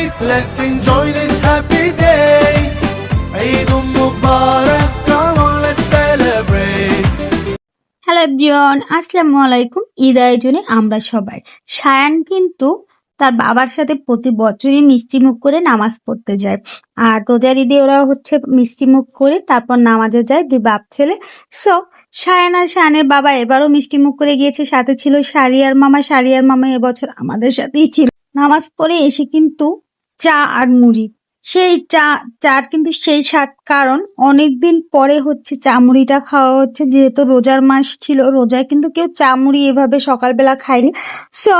Let's enjoy this happy day. Eid Mubarak, come on, let's celebrate. Hello everyone, আসসালামু আলাইকুম। ঈদ আয়োজনে আমরা সবাই। সায়ান কিন্তু তার বাবার সাথে প্রতি বছরই মিষ্টি মুখ করে নামাজ পড়তে যায়। আর রোজার ঈদে ওরা মিষ্টি মুখ করে তারপর নামাজে যায় দুই বাপ ছেলে। সো সায়ান আর সায়ানের বাবা এবারও মিষ্টি মুখ করে গিয়েছে, সাথে ছিল শারিয়ার মামা। শারিয়ার মামা এবছর আমাদের সাথেই ছিল। নামাজ পড়ে এসে কিন্তু চা আর মুড়ি, সেই চার কিন্তু সেই স্বাদ, কারণ অনেকদিন পরে চা মুড়িটা খাওয়া হচ্ছে, যেহেতু রোজার মাস ছিল। রোজায় কিন্তু কেউ চা মুড়ি এভাবে সকালবেলা খায়নি। সো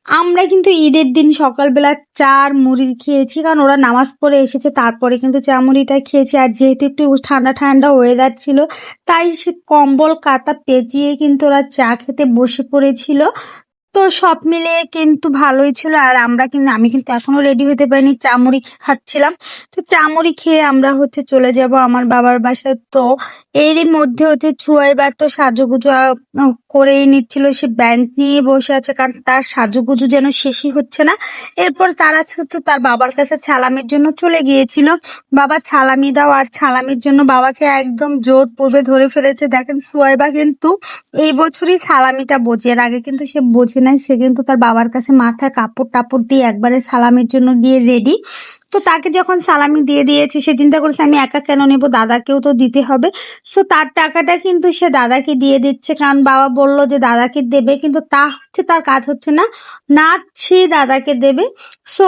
আমরা কিন্তু ঈদের দিন সকালবেলা চা আর মুড়ি খেয়েছি, কারণ ওরা নামাজ পড়ে এসেছে, তারপরে কিন্তু চা মুড়িটা খেয়েছি। আর যেহেতু একটু ঠান্ডা ঠান্ডা ওয়েদার ছিল, তাই সে কম্বল কাঁথা পেঁচিয়ে কিন্তু ওরা চা খেতে বসে পড়েছিল। তো সব মিলিয়ে কিন্তু ভালোই ছিল। আর আমি কিন্তু এখনো রেডি হতে পারিনি, চা মুড়ি খাচ্ছিলাম। তো চা মুড়ি খেয়ে আমরা চলে যাব আমার বাবার বাসায়। তো এরই মধ্যে ছুয়া এবার তো সাজুগুজু করেই নিচ্ছিল, সে ব্যান্ড নিয়ে বসে আছে, কারণ তার সাজুগুজু যেন শেষই হচ্ছে না। এরপর তারা তার বাবার কাছে ছালামির জন্য চলে গিয়েছিল। বাবা ছালামি দাও, আর ছালামির জন্য বাবাকে একদম জোর পূর্বে ধরে ফেলেছে। দেখেন সুয়াইবা কিন্তু এই বছরই সালামিটা বোঝে, এর আগে কিন্তু সে বোঝে নাই। সে কিন্তু তার বাবার কাছে মাথায় কাপড় টাপড় দিয়ে একবারে সালামির জন্য দিয়ে রেডি। তো তাকে যখন সালামি দিয়ে দিয়েছে, সে চিন্তা করেছে আমি একা কেন নেবো, দাদাকেও তো দিতে হবে। সো তার টাকাটা কিন্তু সে দাদাকে দিয়ে দিচ্ছে, কারণ বাবা বলল যে দাদাকে দেবে, কিন্তু তার কাজ হচ্ছে না, সে দাদাকে দেবে। সো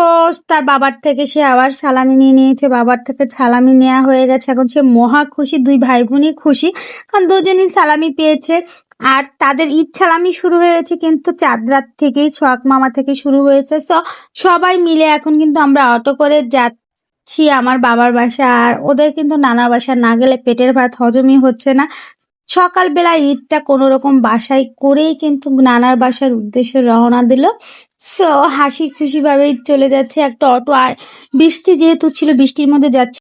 তার বাবার থেকে সে আবার সালামি নিয়ে নিয়েছে। বাবার থেকে সালামি নেওয়া হয়ে গেছে, এখন সে মহা খুশি। দুই ভাই বোনই খুশি, কারণ দুজনই সালামি পেয়েছে। আর তাদের ঈদ সালামি শুরু হয়েছে কিন্তু চাঁদ রাত থেকেই, সোহাগ মামা থেকে শুরু হয়েছে। সবাই মিলে এখন কিন্তু আমরা অটো করে যাচ্ছি আমার বাবার বাসা। আর ওদের কিন্তু নানার বাসা না গেলে পেটের ভাত হজমই হচ্ছে না। সকালবেলা ঈদটা কোনো রকম বাসায় করেই কিন্তু নানার বাসার উদ্দেশ্যে রওনা দিল। সো হাসি খুশি ভাবেই চলে যাচ্ছে একটা অটো। আর বৃষ্টি যেহেতু ছিল, বৃষ্টির মধ্যে যাচ্ছে।